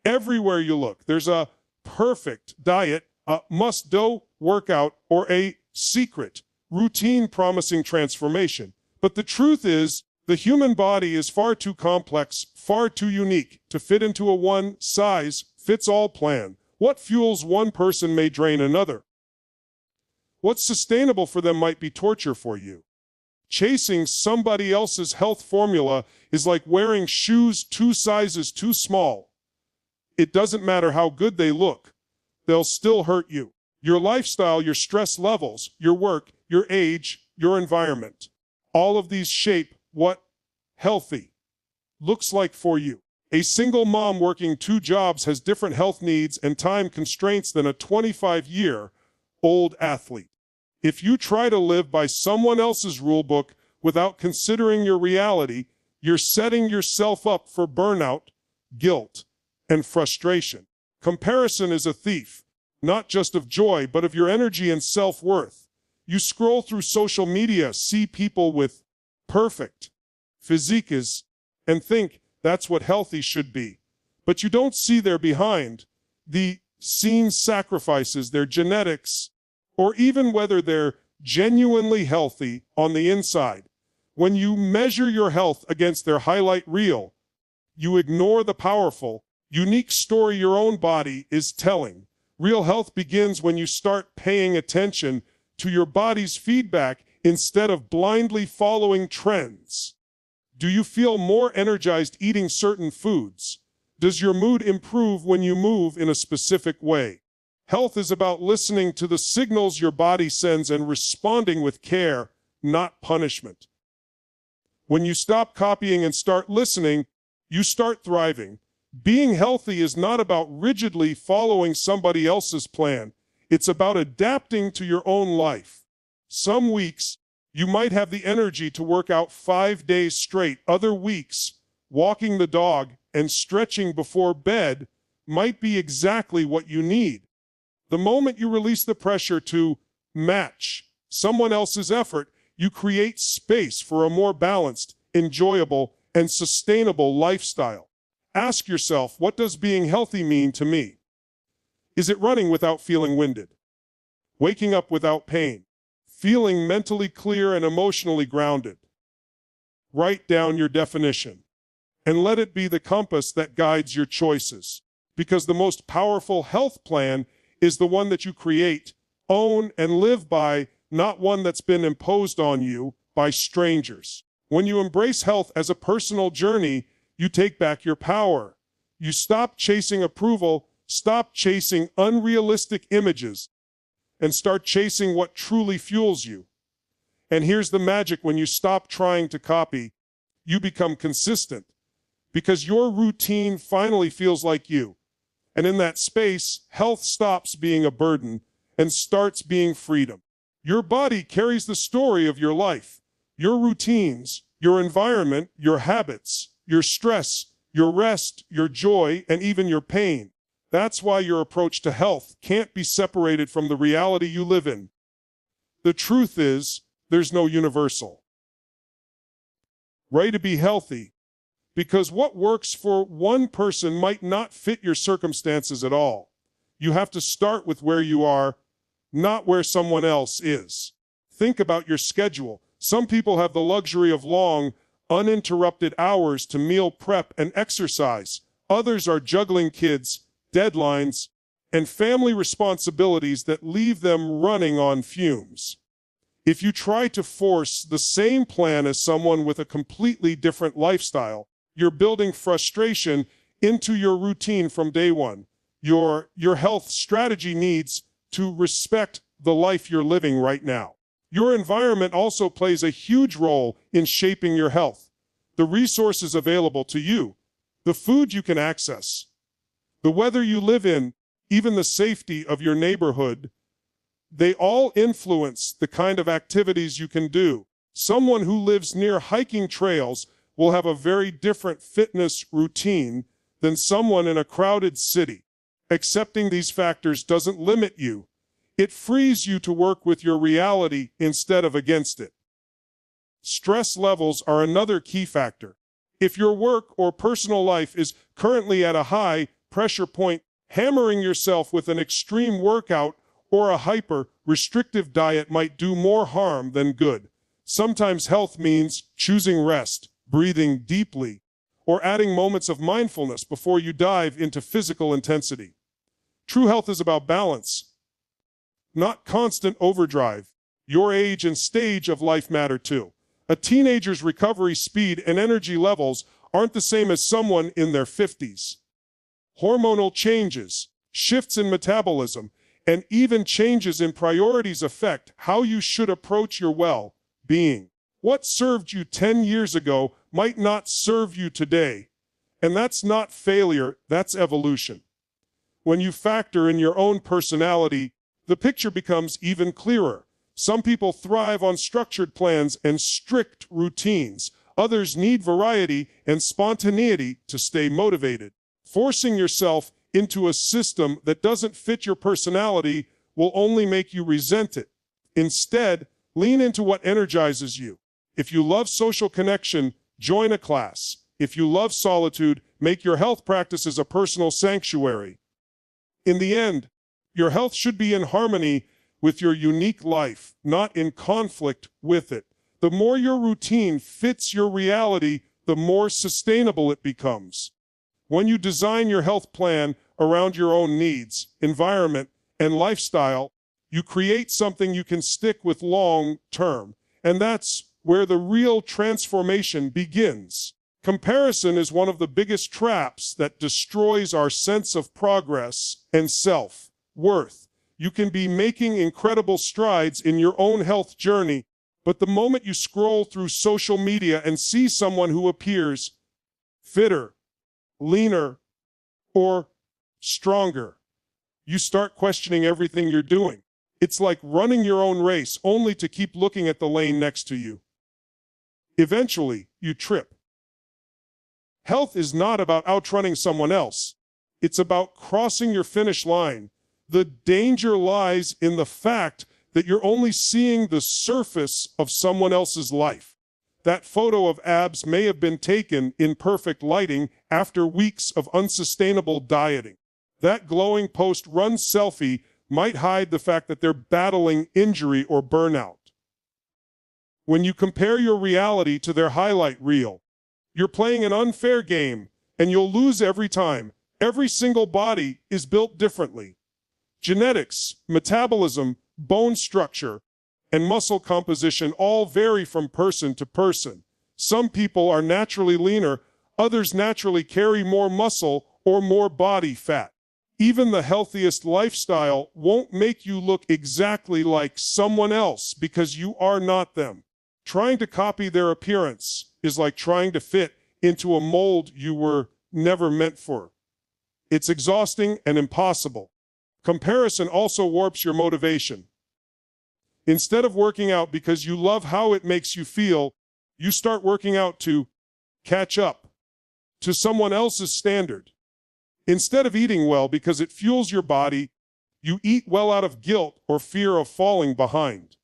Everywhere you look, there's a perfect diet, a must-do workout, or a secret routine promising transformation. But the truth is, the human body is far too complex, far too unique to fit into a one-size-fits-all plan. What fuels one person may drain another. What's sustainable for them might be torture for you. Chasing somebody else's health formula is like wearing shoes 2 sizes too small. It doesn't matter how good they look. They'll still hurt you. Your lifestyle, your stress levels, your work, your age, your environment. All of these shape what healthy looks like for you. A single mom working 2 jobs has different health needs and time constraints than a 25-year-old athlete. If you try to live by someone else's rule book without considering your reality, you're setting yourself up for burnout, guilt, and frustration. Comparison is a thief, not just of joy, but of your energy and self-worth. You scroll through social media, see people with perfect physiques, and think that's what healthy should be. But you don't see their behind, the seen sacrifices, their genetics, or even whether they're genuinely healthy on the inside. When you measure your health against their highlight reel, you ignore the powerful, unique story your own body is telling. Real health begins when you start paying attention to your body's feedback instead of blindly following trends. Do you feel more energized eating certain foods? Does your mood improve when you move in a specific way? Health is about listening to the signals your body sends and responding with care, not punishment. When you stop copying and start listening, you start thriving. Being healthy is not about rigidly following somebody else's plan. It's about adapting to your own life. Some weeks, you might have the energy to work out 5 days straight. Other weeks, walking the dog and stretching before bed might be exactly what you need. The moment you release the pressure to match someone else's effort, you create space for a more balanced, enjoyable, and sustainable lifestyle. Ask yourself, what does being healthy mean to me? Is it running without feeling winded? Waking up without pain? Feeling mentally clear and emotionally grounded? Write down your definition and let it be the compass that guides your choices. Because the most powerful health plan is the one that you create, own, and live by, not one that's been imposed on you by strangers. When you embrace health as a personal journey, you take back your power. You stop chasing approval, stop chasing unrealistic images, and start chasing what truly fuels you. And here's the magic: when you stop trying to copy, you become consistent, because your routine finally feels like you. And in that space, health stops being a burden and starts being freedom. Your body carries the story of your life, your routines, your environment, your habits, your stress, your rest, your joy, and even your pain. That's why your approach to health can't be separated from the reality you live in. The truth is, there's no universal way to be healthy, because what works for one person might not fit your circumstances at all. You have to start with where you are, not where someone else is. Think about your schedule. Some people have the luxury of long, uninterrupted hours to meal prep and exercise. Others are juggling kids, deadlines, and family responsibilities that leave them running on fumes. If you try to force the same plan as someone with a completely different lifestyle, you're building frustration into your routine from day one. Your health strategy needs to respect the life you're living right now. Your environment also plays a huge role in shaping your health. The resources available to you, the food you can access, the weather you live in, even the safety of your neighborhood, they all influence the kind of activities you can do. Someone who lives near hiking trails will have a very different fitness routine than someone in a crowded city. Accepting these factors doesn't limit you. It frees you to work with your reality instead of against it. Stress levels are another key factor. If your work or personal life is currently at a high, pressure point, hammering yourself with an extreme workout or a hyper-restrictive diet might do more harm than good. Sometimes health means choosing rest, breathing deeply, or adding moments of mindfulness before you dive into physical intensity. True health is about balance, not constant overdrive. Your age and stage of life matter too. A teenager's recovery speed and energy levels aren't the same as someone in their 50s. Hormonal changes, shifts in metabolism, and even changes in priorities affect how you should approach your well-being. What served you 10 years ago might not serve you today. And that's not failure, that's evolution. When you factor in your own personality, the picture becomes even clearer. Some people thrive on structured plans and strict routines. Others need variety and spontaneity to stay motivated. Forcing yourself into a system that doesn't fit your personality will only make you resent it. Instead, lean into what energizes you. If you love social connection, join a class. If you love solitude, make your health practices a personal sanctuary. In the end, your health should be in harmony with your unique life, not in conflict with it. The more your routine fits your reality, the more sustainable it becomes. When you design your health plan around your own needs, environment, and lifestyle, you create something you can stick with long term. And that's where the real transformation begins. Comparison is one of the biggest traps that destroys our sense of progress and self-worth. You can be making incredible strides in your own health journey, but the moment you scroll through social media and see someone who appears fitter, leaner, or stronger, you start questioning everything you're doing. It's like running your own race only to keep looking at the lane next to you. Eventually, you trip. Health is not about outrunning someone else. It's about crossing your finish line. The danger lies in the fact that you're only seeing the surface of someone else's life. That photo of abs may have been taken in perfect lighting after weeks of unsustainable dieting. That glowing post-run selfie might hide the fact that they're battling injury or burnout. When you compare your reality to their highlight reel, you're playing an unfair game, and you'll lose every time. Every single body is built differently. Genetics, metabolism, bone structure, and muscle composition all vary from person to person. Some people are naturally leaner, others naturally carry more muscle or more body fat. Even the healthiest lifestyle won't make you look exactly like someone else because you are not them. Trying to copy their appearance is like trying to fit into a mold you were never meant for. It's exhausting and impossible. Comparison also warps your motivation. Instead of working out because you love how it makes you feel, you start working out to catch up to someone else's standard. Instead of eating well because it fuels your body, you eat well out of guilt or fear of falling behind.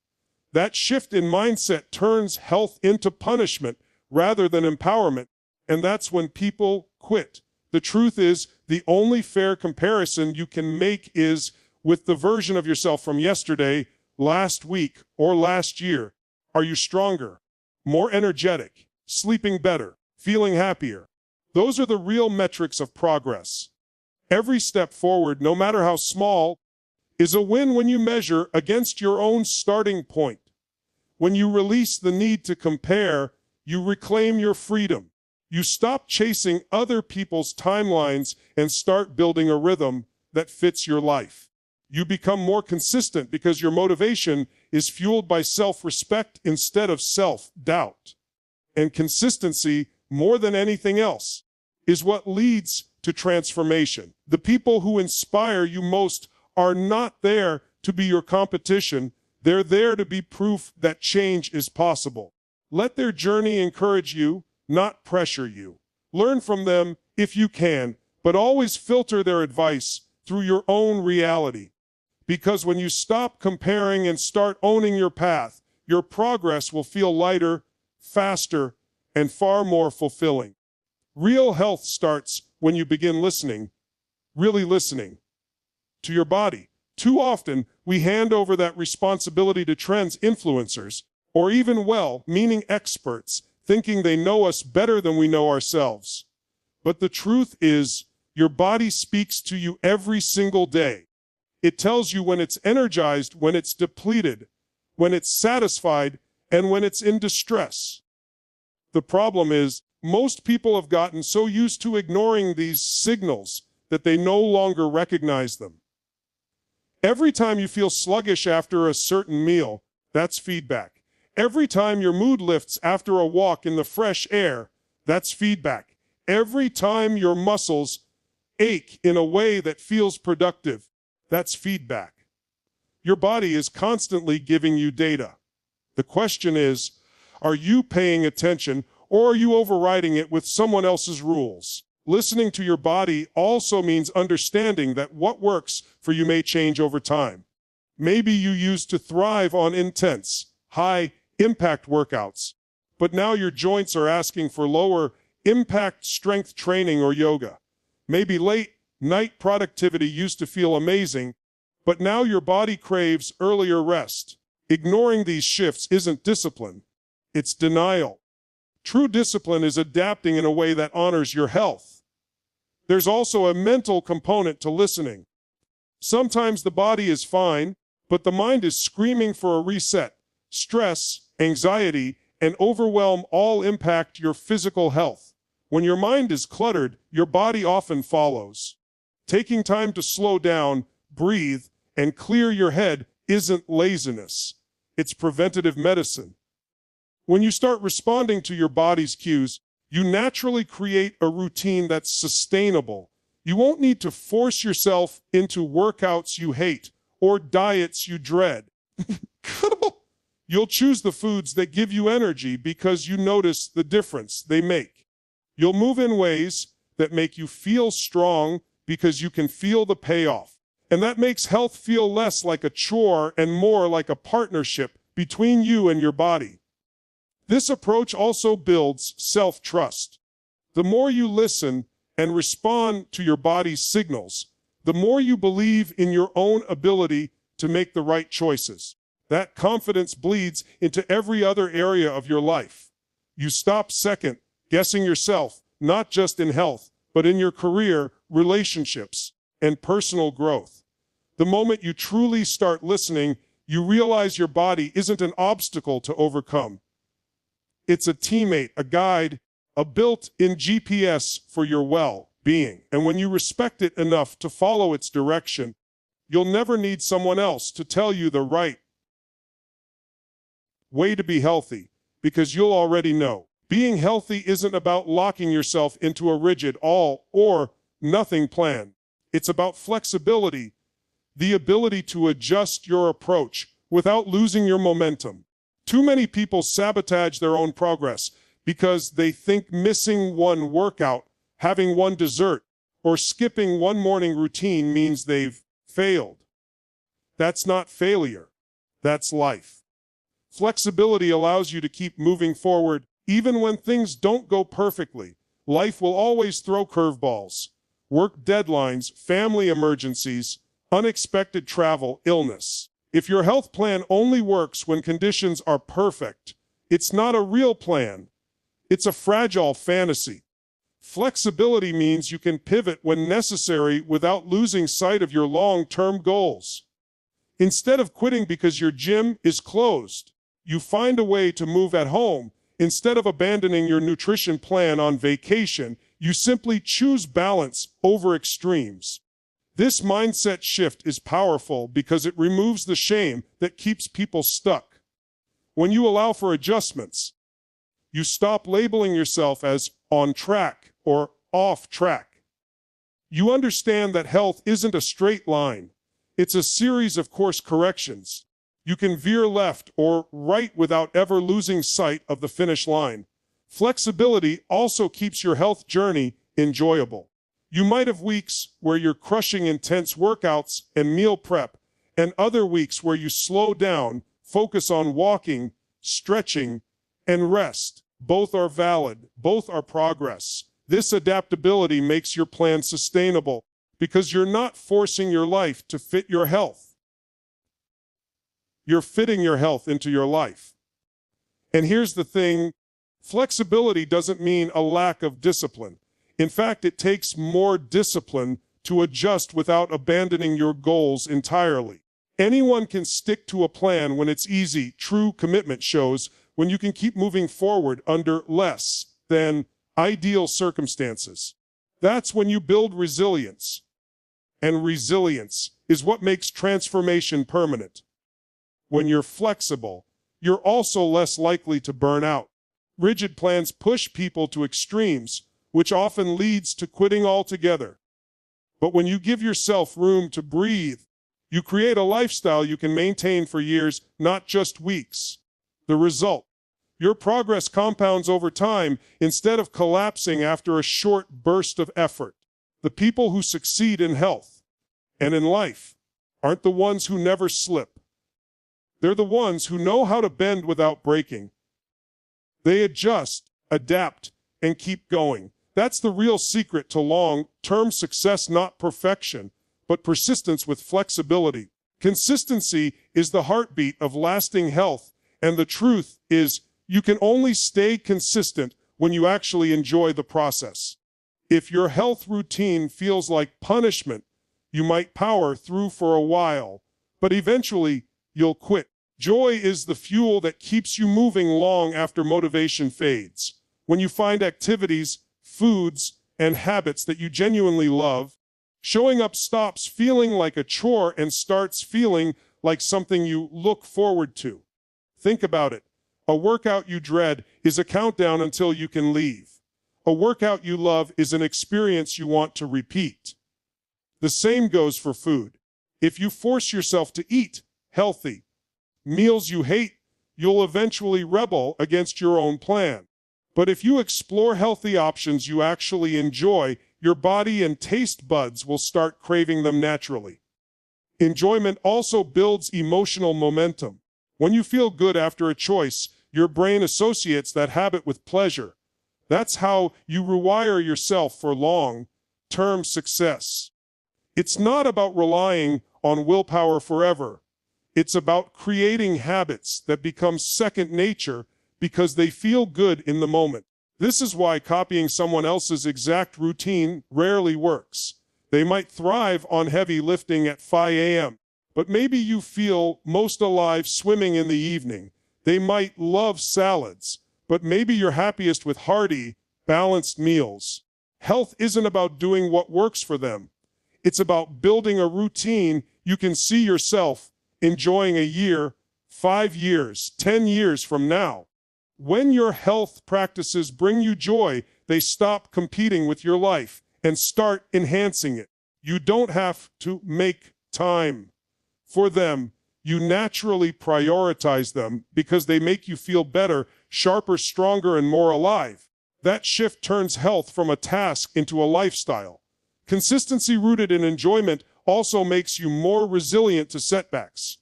That shift in mindset turns health into punishment rather than empowerment, and that's when people quit. The truth is, the only fair comparison you can make is with the version of yourself from yesterday, last week, or last year. Are you stronger, more energetic, sleeping better, feeling happier? Those are the real metrics of progress. Every step forward, no matter how small, is a win when you measure against your own starting point. When you release the need to compare, you reclaim your freedom. You stop chasing other people's timelines and start building a rhythm that fits your life. You become more consistent because your motivation is fueled by self-respect instead of self-doubt. And consistency, more than anything else, is what leads to transformation. The people who inspire you most are not there to be your competition. They're there to be proof that change is possible. Let their journey encourage you, not pressure you. Learn from them if you can, but always filter their advice through your own reality. Because when you stop comparing and start owning your path, your progress will feel lighter, faster, and far more fulfilling. Real health starts when you begin listening really listening to your body. Too often, we hand over that responsibility to trends, influencers, or even well-meaning experts, thinking they know us better than we know ourselves. But the truth is, your body speaks to you every single day. It tells you when it's energized, when it's depleted, when it's satisfied, and when it's in distress. The problem is, most people have gotten so used to ignoring these signals that they no longer recognize them. Every time you feel sluggish after a certain meal, that's feedback. Every time your mood lifts after a walk in the fresh air, that's feedback. Every time your muscles ache in a way that feels productive, that's feedback. Your body is constantly giving you data. The question is, are you paying attention, or are you overriding it with someone else's rules? Listening to your body also means understanding that what works for you may change over time. Maybe you used to thrive on intense, high-impact workouts, but now your joints are asking for lower-impact strength training or yoga. Maybe late-night productivity used to feel amazing, but now your body craves earlier rest. Ignoring these shifts isn't discipline, it's denial. True discipline is adapting in a way that honors your health. There's also a mental component to listening. Sometimes the body is fine, but the mind is screaming for a reset. Stress, anxiety, and overwhelm all impact your physical health. When your mind is cluttered, your body often follows. Taking time to slow down, breathe, and clear your head isn't laziness. It's preventative medicine. When you start responding to your body's cues, you naturally create a routine that's sustainable. You won't need to force yourself into workouts you hate or diets you dread. You'll choose the foods that give you energy because you notice the difference they make. You'll move in ways that make you feel strong because you can feel the payoff. And that makes health feel less like a chore and more like a partnership between you and your body. This approach also builds self-trust. The more you listen and respond to your body's signals, the more you believe in your own ability to make the right choices. That confidence bleeds into every other area of your life. You stop second-guessing yourself, not just in health, but in your career, relationships, and personal growth. The moment you truly start listening, you realize your body isn't an obstacle to overcome. It's a teammate, a guide, a built-in GPS for your well-being. And when you respect it enough to follow its direction, you'll never need someone else to tell you the right way to be healthy, because you'll already know. Being healthy isn't about locking yourself into a rigid all-or-nothing plan. It's about flexibility, the ability to adjust your approach without losing your momentum. Too many people sabotage their own progress because they think missing one workout, having one dessert, or skipping one morning routine means they've failed. That's not failure. That's life. Flexibility allows you to keep moving forward even when things don't go perfectly. Life will always throw curveballs. Work deadlines, family emergencies, unexpected travel, illness. If your health plan only works when conditions are perfect, it's not a real plan. It's a fragile fantasy. Flexibility means you can pivot when necessary without losing sight of your long-term goals. Instead of quitting because your gym is closed, you find a way to move at home. Instead of abandoning your nutrition plan on vacation, you simply choose balance over extremes. This mindset shift is powerful because it removes the shame that keeps people stuck. When you allow for adjustments, you stop labeling yourself as on track or off track. You understand that health isn't a straight line. It's a series of course corrections. You can veer left or right without ever losing sight of the finish line. Flexibility also keeps your health journey enjoyable. You might have weeks where you're crushing intense workouts and meal prep, and other weeks where you slow down, focus on walking, stretching, and rest. Both are valid. Both are progress. This adaptability makes your plan sustainable because you're not forcing your life to fit your health. You're fitting your health into your life. And here's the thing, flexibility doesn't mean a lack of discipline. In fact, it takes more discipline to adjust without abandoning your goals entirely. Anyone can stick to a plan when it's easy. True commitment shows when you can keep moving forward under less than ideal circumstances. That's when you build resilience. And resilience is what makes transformation permanent. When you're flexible, you're also less likely to burn out. Rigid plans push people to extremes, which often leads to quitting altogether. But when you give yourself room to breathe, you create a lifestyle you can maintain for years, not just weeks. The result: your progress compounds over time instead of collapsing after a short burst of effort. The people who succeed in health and in life aren't the ones who never slip. They're the ones who know how to bend without breaking. They adjust, adapt, and keep going. That's the real secret to long-term success, not perfection, but persistence with flexibility. Consistency is the heartbeat of lasting health, and the truth is, you can only stay consistent when you actually enjoy the process. If your health routine feels like punishment, you might power through for a while, but eventually you'll quit. Joy is the fuel that keeps you moving long after motivation fades. When you find activities, foods, and habits that you genuinely love, showing up stops feeling like a chore and starts feeling like something you look forward to. Think about it. A workout you dread is a countdown until you can leave. A workout you love is an experience you want to repeat. The same goes for food. If you force yourself to eat healthy meals you hate, you'll eventually rebel against your own plan. But if you explore healthy options you actually enjoy, your body and taste buds will start craving them naturally. Enjoyment also builds emotional momentum. When you feel good after a choice, your brain associates that habit with pleasure. That's how you rewire yourself for long-term success. It's not about relying on willpower forever. It's about creating habits that become second nature because they feel good in the moment. This is why copying someone else's exact routine rarely works. They might thrive on heavy lifting at 5 a.m., but maybe you feel most alive swimming in the evening. They might love salads, but maybe you're happiest with hearty, balanced meals. Health isn't about doing what works for them. It's about building a routine you can see yourself enjoying a year, 5 years, 10 years from now. When your health practices bring you joy, they stop competing with your life and start enhancing it. You don't have to make time for them. You naturally prioritize them because they make you feel better, sharper, stronger, and more alive. That shift turns health from a task into a lifestyle. Consistency rooted in enjoyment also makes you more resilient to setbacks.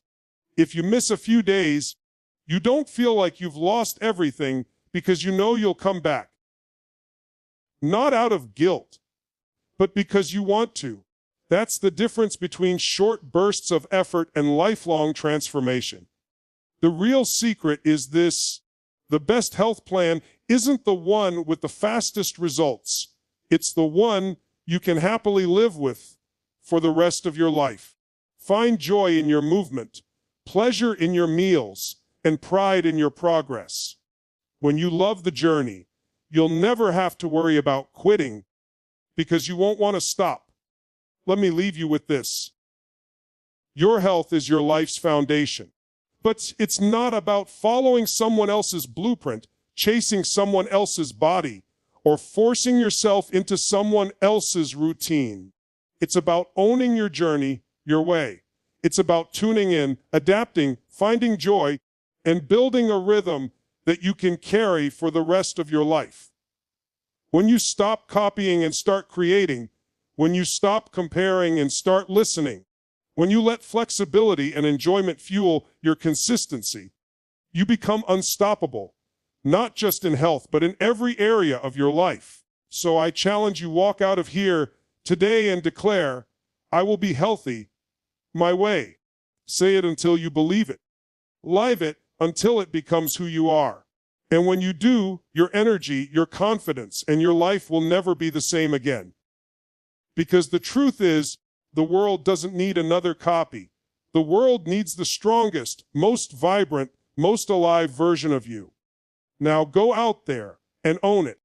If you miss a few days, you don't feel like you've lost everything because you know you'll come back. Not out of guilt, but because you want to. That's the difference between short bursts of effort and lifelong transformation. The real secret is this: the best health plan isn't the one with the fastest results. It's the one you can happily live with for the rest of your life. Find joy in your movement, pleasure in your meals, and pride in your progress. When you love the journey, you'll never have to worry about quitting because you won't want to stop. Let me leave you with this. Your health is your life's foundation. But it's not about following someone else's blueprint, chasing someone else's body, or forcing yourself into someone else's routine. It's about owning your journey, your way. It's about tuning in, adapting, finding joy, and building a rhythm that you can carry for the rest of your life. When you stop copying and start creating, when you stop comparing and start listening, when you let flexibility and enjoyment fuel your consistency, you become unstoppable, not just in health, but in every area of your life. So I challenge you, walk out of here today and declare, I will be healthy my way. Say it until you believe it. Live it until it becomes who you are. And when you do, your energy, your confidence, and your life will never be the same again. Because the truth is, the world doesn't need another copy. The world needs the strongest, most vibrant, most alive version of you. Now go out there and own it.